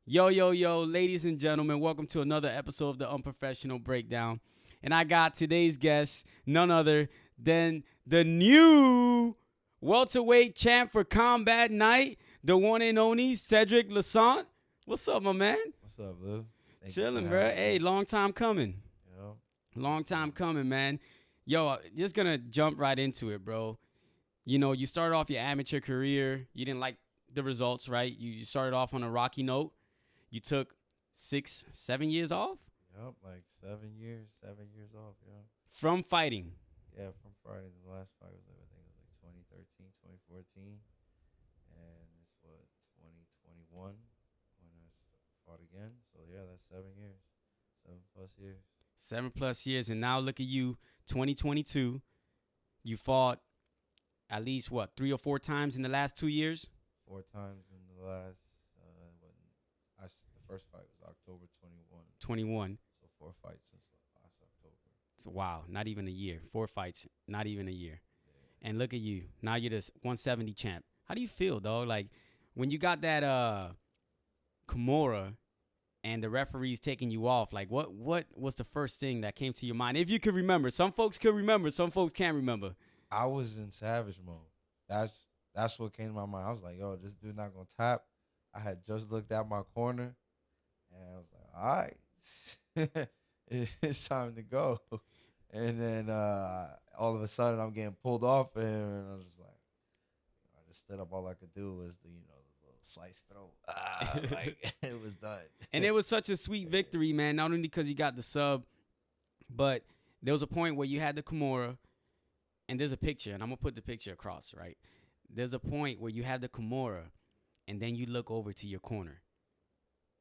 Yo, yo, yo, ladies and gentlemen, welcome to another episode of the Unprofessional Breakdown. And I got today's guest, none other than the new welterweight champ for Combat Night, the one and only Sedric Louissaint. What's up, my man? What's up, Lou? Thank you for Chilling, bro. having Hey, me. long time coming. Yo, Long time coming, man. Yo, just gonna jump right into it, bro. You know, you started off your amateur career. You didn't like the results, right? You started off on a rocky note. You took 6, 7 years off Yup, like 7 years, 7 years off, from fighting. Yeah, from Friday. The last fight was, I think it was like 2013, 2014. And it's what, 2021 when I fought again. So, yeah, that's 7 years. 7+ years. 7+ years, and now look at you, 2022. You fought at least what 3 or 4 times in the last 2 years. 4 times in the last, the first fight was October 21. 21. So 4 fights since last October. So wow, not even a year. 4 fights, not even a year. Yeah. And look at you, now you're this 170 champ. How do you feel, dog? Like when you got that Kimura and the referees taking you off, like what was the first thing that came to your mind? If you could remember. Some folks could remember, some folks can't remember. I was in savage mode. That's what came to my mind. I was like, yo, this dude not gonna tap. I had just looked at my corner and I was like, all right, it's time to go. And then all of a sudden I'm getting pulled off and I was just like, I just stood up. All I could do was the little slice throat. Like it was done. And it was such a sweet victory, man, not only because you got the sub, but there was a point where you had the Kimura, and there's a picture, and I'm going to put the picture across, right? There's a point where you have the Kimura, and then you look over to your corner.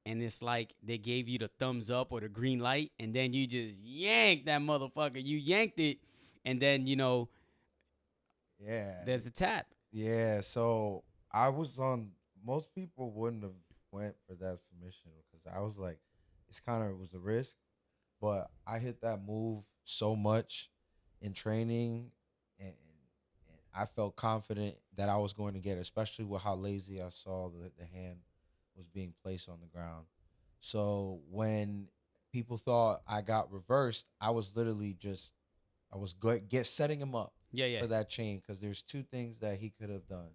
And it's like they gave you the thumbs up or the green light, and then you just yanked that motherfucker. You yanked it, and then, Yeah. there's a tap. Yeah, so I was on. Most people wouldn't have went for that submission because I was like, it was a risk, but I hit that move so much in training, and I felt confident that I was going to get it, especially with how lazy I saw the hand was being placed on the ground. So when people thought I got reversed, I was literally just I was good get setting him up Yeah, yeah. for that chain because there's two things that he could have done,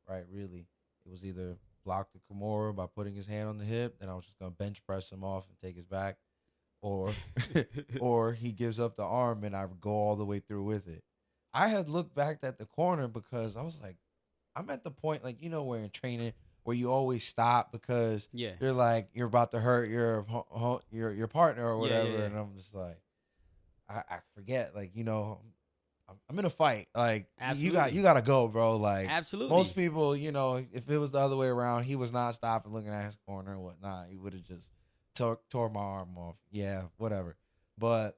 right? Really, it was either block the Kimura by putting his hand on the hip, then I was just gonna bench press him off and take his back, or or he gives up the arm and I would go all the way through with it. I had looked back at the corner because I was like, I'm at the point like where in training where you always stop because Yeah. you're like you're about to hurt your partner or Yeah, yeah, whatever, yeah. and I'm just like I forget like I'm in a fight. Like Absolutely. you got to go, bro. Like Absolutely. most people, if it was the other way around, he was not stopping, looking at his corner and whatnot. He would have just tore my arm off. Yeah, whatever. But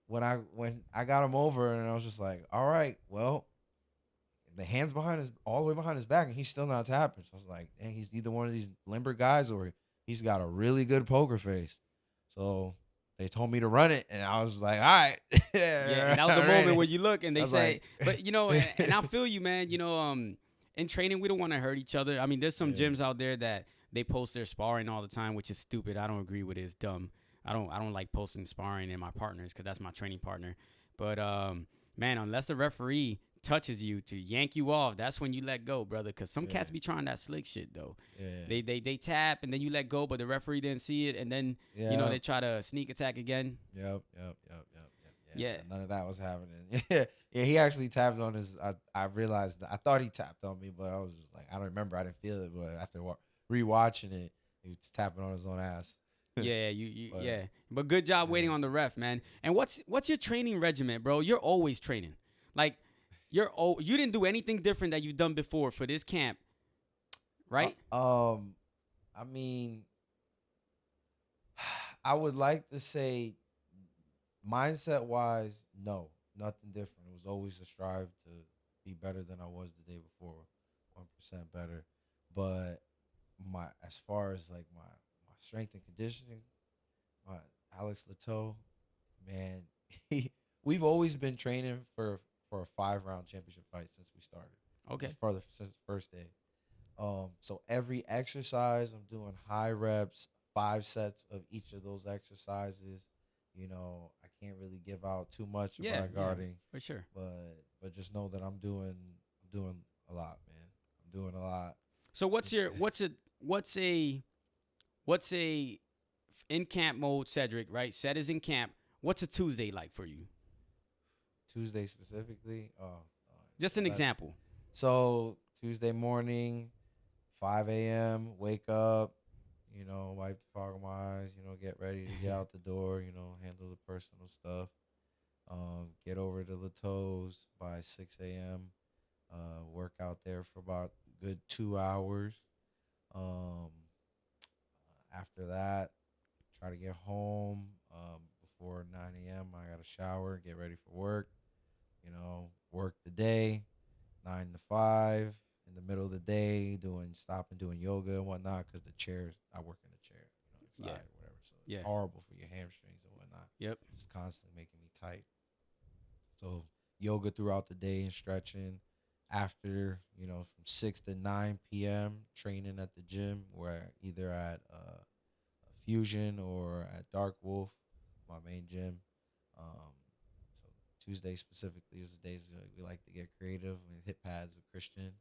when I got him over, and I was just like, all right, well, the hands all the way behind his back, and he's still not tapping. So I was like, dang, he's either one of these limber guys or he's got a really good poker face. So they told me to run it, and I was like, all right. Yeah, and that was the I ran moment it. where you look and I they was say, like, but and I feel you, man. In training, we don't want to hurt each other. I mean, there's some Yeah. gyms out there that they post their sparring all the time, which is stupid. I don't agree with it. It's dumb. I don't like posting sparring in my partners because that's my training partner. But man, unless the referee touches you to yank you off, that's when you let go, brother. Because some cats Yeah. be trying that slick shit though. Yeah. They tap and then you let go, but the referee didn't see it, and then Yeah. they try to sneak attack again. Yep. Yeah. None of that was happening. Yeah. He actually tapped on his. I realized I thought he tapped on me, but I was just like, I don't remember. I didn't feel it, but after rewatching it, he was tapping on his own ass. Yeah, you But, yeah. But good job waiting yeah. on the ref, man. And what's your training regimen, bro? You're always training. Like you didn't do anything different that you've done before for this camp, right? I mean, I would like to say, mindset wise, no, nothing different. It was always a strive to be better than I was the day before, 1% better. But as far as like my strength and conditioning, my Alex Leteau, man, we've always been training for a 5-round championship fight since we started. Okay. Since the first day. So every exercise, I'm doing high reps, 5 sets of each of those exercises. I can't really give out too much Yeah, regarding, for sure. but just know that I'm doing a lot, man. I'm doing a lot. So what's a in camp mode, Cedric, right? Set is in camp. What's a Tuesday like for you? Tuesday specifically. Just So an example. so Tuesday morning, 5 a.m. Wake up. Wipe the fog of my eyes. Get ready to get out the door. Handle the personal stuff. Get over to the toes by 6 a.m. Work out there for about good 2 hours. Um, After that, try to get home before 9 a.m. I got to shower, get ready for work. Work the day, 9 to 5. In the middle of the day, doing yoga and whatnot, because the chairs, I work in the chair, inside or whatever. So it's horrible for your hamstrings and whatnot. Yep. Just constantly making me tight. So yoga throughout the day and stretching. After, from 6 to 9 p.m., training at the gym, where either at Fusion or at Dark Wolf, my main gym. So Tuesday specifically is the days that we like to get creative and hit pads with Christian and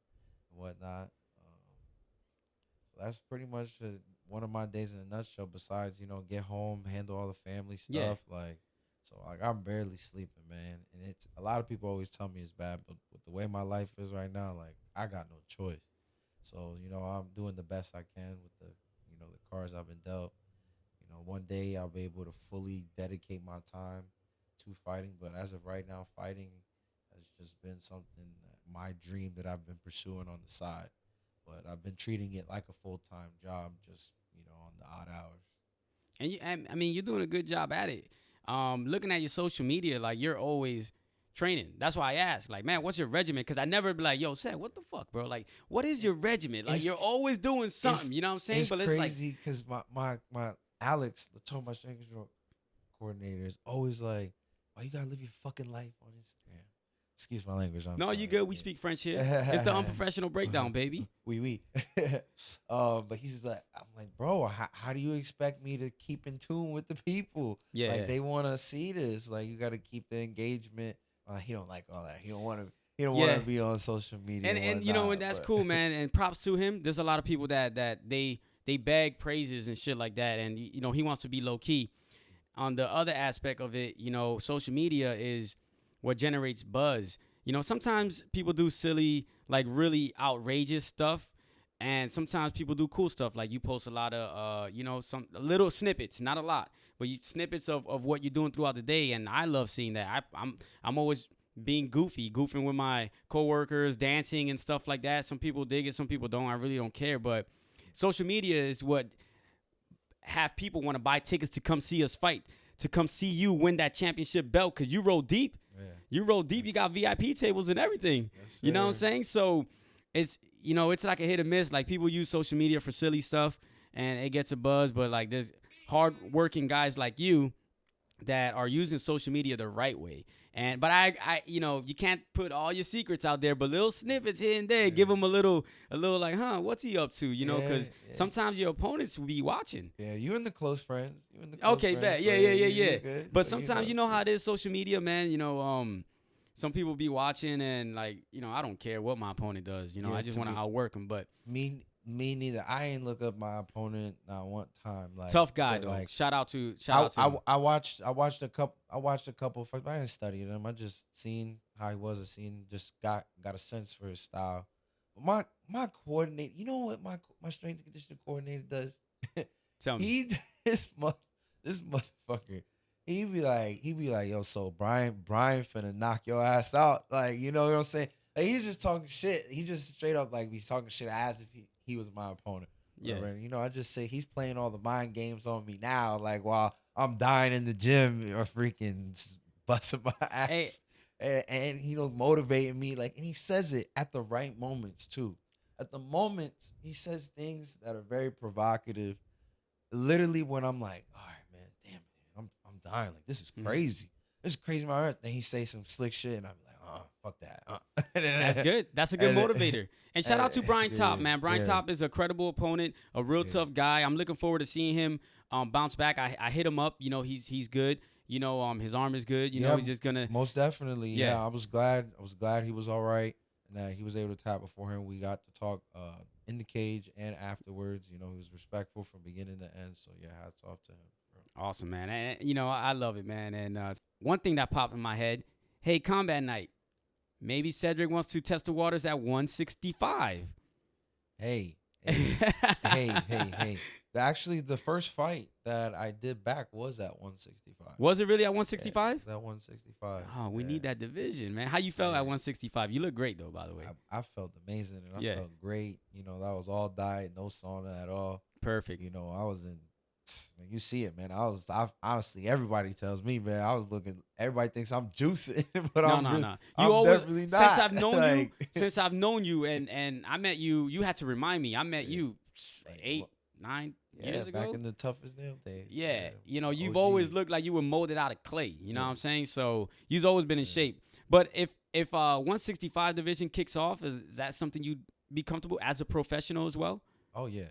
whatnot. So that's pretty much one of my days in a nutshell. Besides, get home, handle all the family stuff, So I'm barely sleeping, man. And it's a lot of people always tell me it's bad, but with the way my life is right now, like I got no choice. So, I'm doing the best I can with the cards I've been dealt. One day I'll be able to fully dedicate my time to fighting, but as of right now, fighting has just been something my dream that I've been pursuing on the side. But I've been treating it like a full-time job, just, on the odd hours. And I mean, you're doing a good job at it. Looking at your social media, like you're always training. That's why I ask, like, man, what's your regimen? Because I never be like, yo, Seth, what the fuck, bro? Like, what is your regimen? Like, you're always doing something. You know what I'm saying? It's but crazy because my Alex, the total my strength control coordinator, is always like, why you gotta live your fucking life on Instagram? Excuse my language. No, you good. We speak French here. It's the Unprofessional Breakdown, baby. Oui. But he's just like, I'm like, bro, how do you expect me to keep in tune with the people? Yeah. Like, they want to see this. Like, you got to keep the engagement. He don't like all that. He don't want to be on social media. And and that's cool, man. And props to him. There's a lot of people that they beg praises and shit like that. And, he wants to be low key. On the other aspect of it, social media is what generates buzz. Sometimes people do silly, like really outrageous stuff, and sometimes people do cool stuff. Like you post a lot of, some little snippets, not a lot, but snippets of what you're doing throughout the day, and I love seeing that. I'm always being goofing with my coworkers, dancing and stuff like that. Some people dig it, some people don't. I really don't care, but social media is what have people want to buy tickets to come see us fight, to come see you win that championship belt, because you roll deep. Yeah. You roll deep. You got VIP tables and everything. Yes, you know what I'm saying? So it's like a hit or miss. Like people use social media for silly stuff and it gets a buzz, but like there's hard-working guys like you that are using social media the right way. But I you can't put all your secrets out there, but little snippets here and there, give them a little like, what's he up to? Because sometimes your opponents will be watching. Yeah, you and the close friends. Okay, bet. Yeah. But sometimes you know how it is, social media, man. Some people be watching and like, I don't care what my opponent does. I just want to outwork him. But me neither. I ain't look up my opponent not one time. Like tough guy though. Like, shout out to him. I watched a couple fights, but I didn't study him. I just seen how he was. Just got a sense for his style. But my coordinator, you know what my strength and conditioning coordinator does? Tell me. This motherfucker. He be like, yo, so Brian finna knock your ass out. Like, you know what I'm saying? Like, he's just talking shit. He just straight up like he's talking shit as if he was my opponent. Yeah. I just say he's playing all the mind games on me now. Like while I'm dying in the gym or freaking busting my ass. Hey. And motivating me. Like, and he says it at the right moments too. At the moments, he says things that are very provocative. Literally when I'm like, all right, man, damn it, I'm dying. Like, this is crazy. This is crazy, my earth. Then he say some slick shit, and I'm like, oh, fuck that. That's good. That's a good motivator. And shout out to Brian Top, man. Brian yeah. Top is a credible opponent, a real tough guy. I'm looking forward to seeing him bounce back. I hit him up. You know, he's good. You know, his arm is good. You know, he's just gonna. Most definitely. Yeah. I was glad he was all right and that he was able to tap before him. We got to talk in the cage and afterwards. You know, he was respectful from beginning to end. So yeah, hats off to him. Bro. Awesome, man. And you know, I love it, man. And one thing that popped in my head, hey, Combat Night. Maybe Sedrick wants to test the waters at 165. Hey. Actually, the first fight that I did back was at 165. Was it really at 165? Yeah, at 165. Oh, we need that division, man. How you felt at 165? You look great, though, by the way. I felt amazing, and I felt great. You know, that was all diet, no sauna at all. Perfect. You know, I was in... Man, you see it, man. I honestly, everybody tells me, man, I was looking. Everybody thinks I'm juicing, but no. You I'm always definitely not. Since I've known you, and I met you. You had to remind me. I met you 8, 9 years ago. Back in the toughest nail days. Yeah, you know, you've always looked like you were molded out of clay. You know what I'm saying? So you've always been in shape. But if 165 division kicks off, is that something you'd be comfortable as a professional as well? Oh yeah.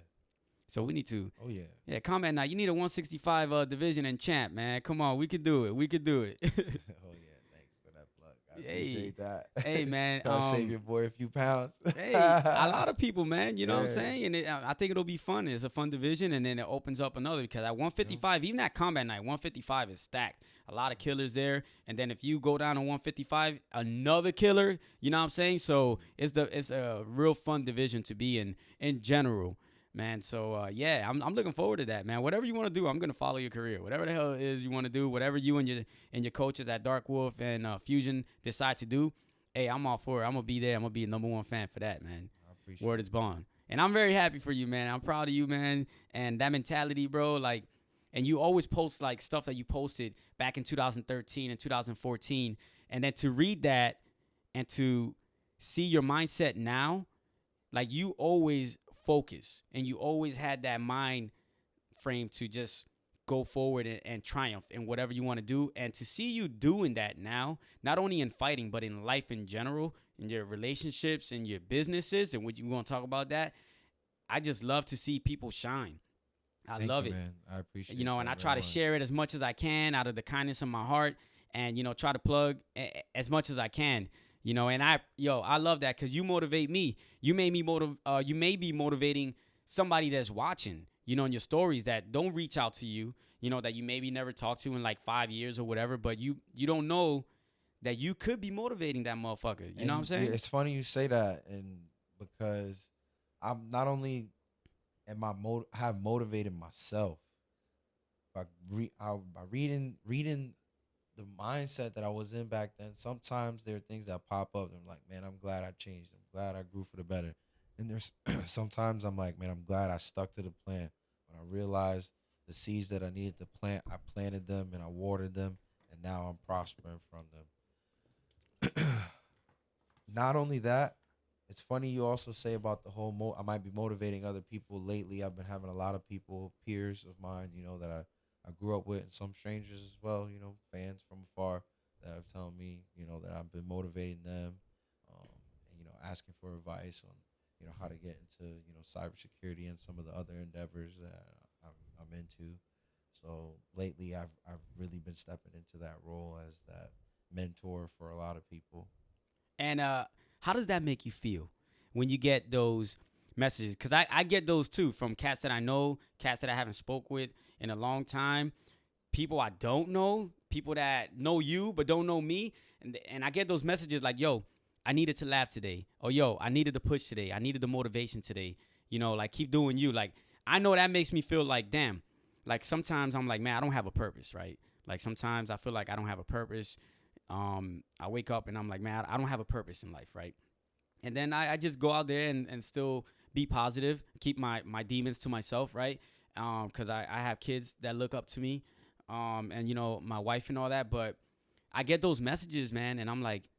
So we need to. Oh yeah. Yeah, Combat Night. You need a 165 division and champ, man. Come on, we could do it. We could do it. Oh yeah, thanks for that plug. I appreciate that. Hey man, save your boy a few pounds. Hey, a lot of people, man. You know what I'm saying? And I think it'll be fun. It's a fun division, and then it opens up another because at 155, even at Combat Night, 155 is stacked. A lot of killers there, and then if you go down to 155, another killer. You know what I'm saying? So it's a real fun division to be in general. Man, so yeah, I'm looking forward to that, man. Whatever you want to do, I'm gonna follow your career. Whatever the hell it is you want to do, whatever you and your coaches at Dark Wolf and Fusion decide to do, hey, I'm all for it. I'm gonna be there. I'm gonna be a #1 fan for that, man. I appreciate Word is bond, and I'm very happy for you, man. I'm proud of you, man, and that mentality, bro. Like, and you always post like stuff that you posted back in 2013 and 2014, and then to read that and to see your mindset now, like you always focus and you always had that mind frame to just go forward and triumph in whatever you want to do. And to see you doing that now, not only in fighting, but in life in general, in your relationships and your businesses, and what you want to talk about that, I just love to see people shine. I love it. Man. I appreciate it. You know, and I try to share it as much as I can out of the kindness of my heart and, you know, try to plug as much as I can. You know, and I love that because you motivate me. You may be motivating somebody that's watching, you know, in your stories that don't reach out to you, you know, that you maybe never talked to in like 5 years or whatever, but you don't know that you could be motivating that motherfucker. You know what I'm saying? It's funny you say that, and because I'm not only have motivated myself by reading the mindset that I was in back then. Sometimes there are things that pop up and I'm like, man, I'm glad I changed. I'm glad I grew for the better. And there's sometimes I'm like, man, I'm glad I stuck to the plan. When I realized the seeds that I needed to plant, I planted them and I watered them, and now I'm prospering from them. Not only that, it's funny you also say about the whole I might be motivating other people. Lately, I've been having a lot of people, peers of mine, you know, that I grew up with, and some strangers as well, you know, fans from afar that have told me, you know, that I've been motivating them, and, you know, asking for advice on, you know, how to get into, you know, cybersecurity and some of the other endeavors that I'm into. So lately, I've really been stepping into that role as that mentor for a lot of people. And how does that make you feel when you get those messages? Because I get those too from cats that I know, cats that I haven't spoke with in a long time, people I don't know, people that know you but don't know me, and I get those messages like, yo, I needed to laugh today, or yo, I needed to push today, I needed the motivation today, you know, like keep doing you. Like I know that makes me feel like, damn, like sometimes I'm like, man, I don't have a purpose, right? Like sometimes I feel like I don't have a purpose. I wake up and I'm like, man, I don't have a purpose in life, right? And then I just go out there and still be positive, keep my demons to myself, right? Because I have kids that look up to me, and, you know, my wife and all that. But I get those messages, man, and I'm like,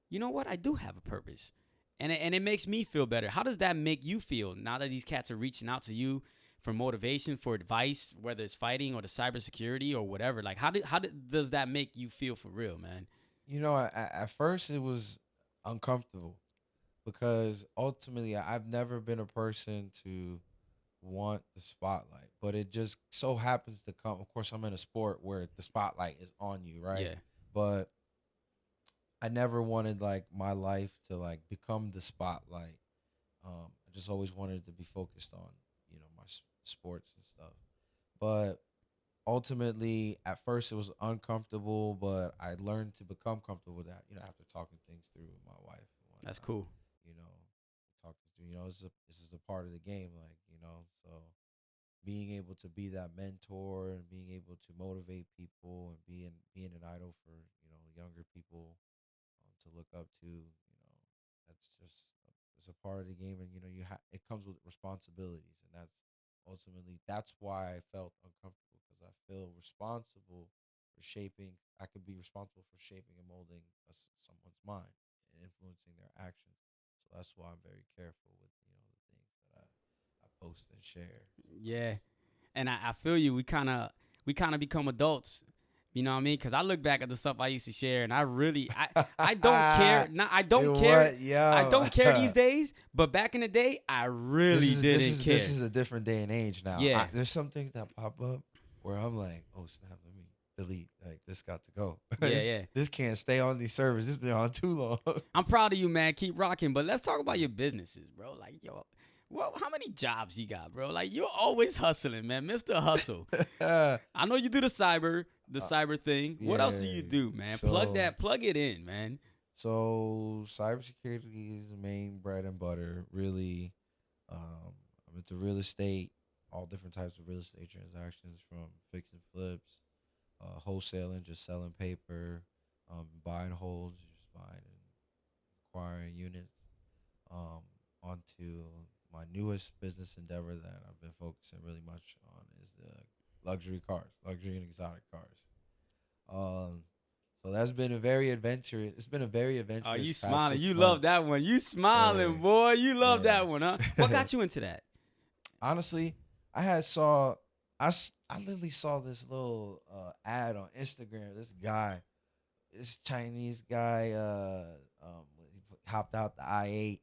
you know what? I do have a purpose. And it makes me feel better. How does that make you feel now that these cats are reaching out to you for motivation, for advice, whether it's fighting or the cybersecurity or whatever? Like, how does that make you feel for real, man? You know, at first it was uncomfortable because ultimately I've never been a person to want the spotlight, but it just so happens to come. Of course, I'm in a sport where the spotlight is on you, right? Yeah. But I never wanted like my life to like become the spotlight. I just always wanted to be focused on my sports and stuff. But ultimately, at first, it was uncomfortable, but I learned to become comfortable with that. After talking things through with my wife and That's whatnot. cool. You know, talking through. This is a part of the game, like so being able to be that mentor and being able to motivate people and being an idol for younger people to look up to. That's just it's a part of the game, and it comes with responsibilities, and that's why I felt uncomfortable because I feel responsible for shaping. I could be responsible for shaping and molding someone's mind and influencing their actions. So that's why I'm very careful with the things that I post and share. Yeah. And I feel you. We kind of become adults. You know what I mean? Because I look back at the stuff I used to share, and I don't care. Not I don't care. What, yo? I don't care these days. But back in the day, I really didn't care. This is a different day and age now. Yeah. There's some things that pop up where I'm like, oh snap, let me delete. Like this got to go. Yeah, this, yeah. this can't stay on these servers. This been on too long. I'm proud of you, man. Keep rocking. But let's talk about your businesses, bro. Like, yo, well, how many jobs you got, bro? Like, you're always hustling, man. Mr. Hustle. I know you do the cyber thing. What else do you do, man? Plug it in, man. So cybersecurity is the main bread and butter. Really, I'm into real estate, all different types of real estate transactions, from fix and flips, wholesaling, just selling paper, buy and holds, just buying and acquiring units, onto my newest business endeavor that I've been focusing really much on is the luxury and exotic cars. Um, so that's been a very adventurous. It's been a very Oh, adventurous you past smiling. 6 You love months. that one. You smiling, Hey, boy. You love yeah. that one, huh? What got you into that? Honestly, I literally saw this little ad on Instagram. This Chinese guy, he hopped out the I-8,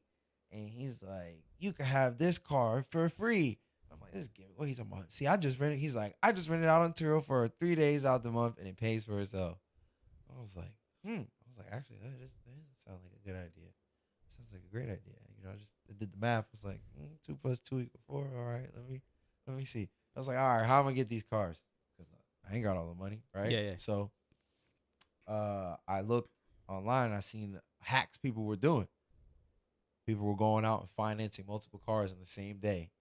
and he's like, "You can have this car for free." I'm like, "This give what he's talking about?" See, I just rented. He's like, "I just rented out on Turo for 3 days out the month, and it pays for itself." I was like, "Hmm." I was like, "Actually, that doesn't sound like a good idea. Sounds like a great idea." I did the math. I was like, 2 plus 2 equals 4. All right, let me see. I was like, all right, how am I gonna get these cars? Because I ain't got all the money, right? Yeah, yeah. So, I looked online. I seen the hacks people were doing. People were going out and financing multiple cars in the same day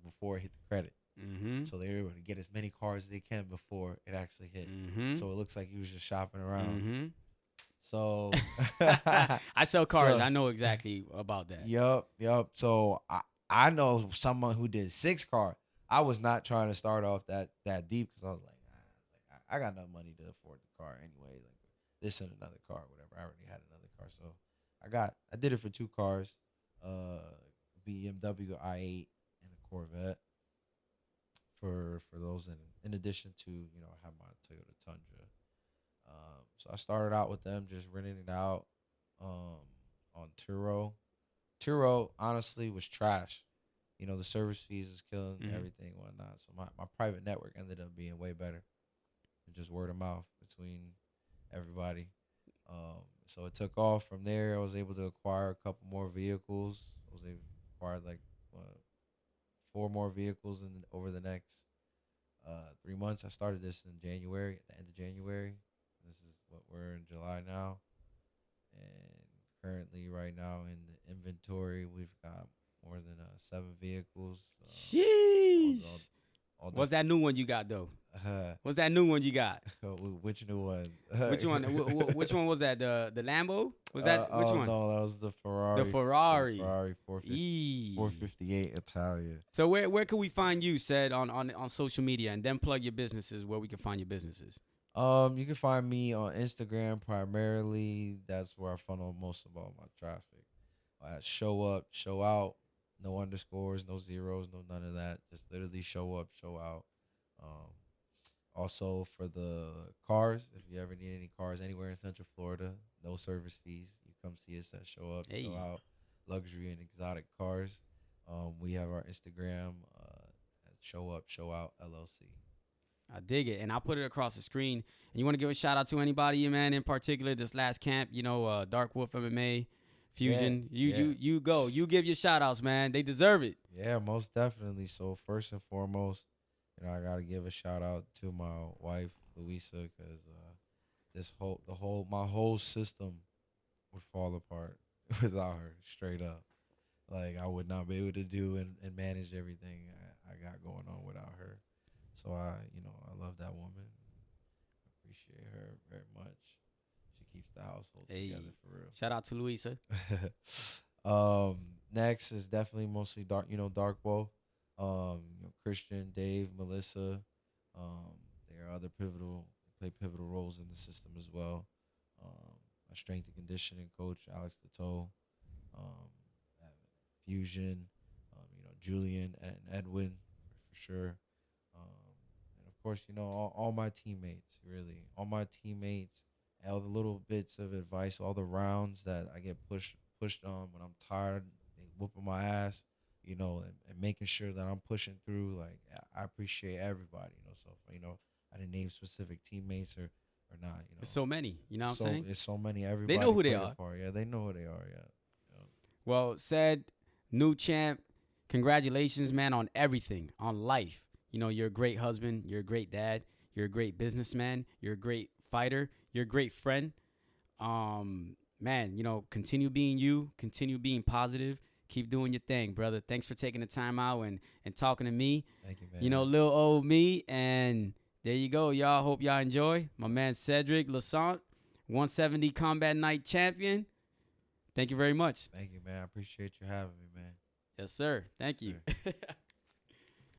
before it hit the credit. Mm-hmm. So they were able to get as many cars as they can before it actually hit. Mm-hmm. So it looks like he was just shopping around. Mm-hmm. So, I sell cars. so I know exactly about that. Yup. So I know someone who did 6 cars. I was not trying to start off that deep because I was like, I got enough money to afford the car anyway. Like this and another car, whatever. I already had another car, so I did it for 2 cars, BMW i8 and a Corvette. For those in addition to I have my Toyota Tundra. So I started out with them just renting it out, on Turo. Turo honestly was trash. The service fees was killing everything and whatnot. So my private network ended up being way better and just word of mouth between everybody. So it took off from there. I was able to acquire a couple more vehicles. I was able to acquire like 4 more vehicles over the next 3 months. I started this in January, at the end of January. This is what we're in July now, and currently right now in the inventory we've got more than 7 vehicles. Sheesh. All What's that new one you got though? uh, What's that new one you got? which new one? Which one? Which one was that? The Lambo? Was that which one? No, that was the Ferrari. The Ferrari. The Ferrari 458 Italia. So where can we find you, said on social media, and then plug your businesses where we can find your businesses? You can find me on Instagram primarily. That's where I funnel most of all my traffic. Show up, show out, no underscores, no zeros, no none of that. Just literally show up, show out. Um, Also for the cars, if you ever need any cars anywhere in Central Florida, no service fees. You come see us at Show Up, Hey. Show Out, Luxury and Exotic Cars. We have our Instagram, at Show Up, Show Out LLC. I dig it, and I'll put it across the screen. And you want to give a shout out to anybody, man, in particular this last camp? You know, Dark Wolf MMA, Fusion. You go. You give your shout outs, man. They deserve it. Yeah, most definitely. So first and foremost, I gotta give a shout out to my wife, Louisa, because my whole system would fall apart without her. Straight up, like I would not be able to do and manage everything I got going on without her. So I love that woman. Appreciate her very much. She keeps the household together for real. Shout out to Louisa. Next is definitely mostly Darkwolf. Christian, Dave, Melissa. They are play pivotal roles in the system as well. A strength and conditioning coach, Alex Leto. Fusion, Julian and Edwin for sure. And of course, all my teammates, really. All my teammates, all the little bits of advice, all the rounds that I get pushed on when I'm tired, they whooping my ass, and making sure that I'm pushing through. Like, I appreciate everybody, so, I didn't name specific teammates or not, There's so many, you know what I'm saying? It's so many. Everybody They know who they played a are. part. Yeah, they know who they are, yeah. Well, said new champ, congratulations, man, on everything, on life. You're a great husband. You're a great dad. You're a great businessman. You're a great fighter. You're a great friend. Man, continue being you. Continue being positive. Keep doing your thing, brother. Thanks for taking the time out and talking to me. Thank you, man. Little old me. And there you go, y'all. Hope y'all enjoy. My man Sedric Louissaint, 170 Combat Night champion. Thank you very much. Thank you, man. I appreciate you having me, man. Yes, sir. Thank you. Sir.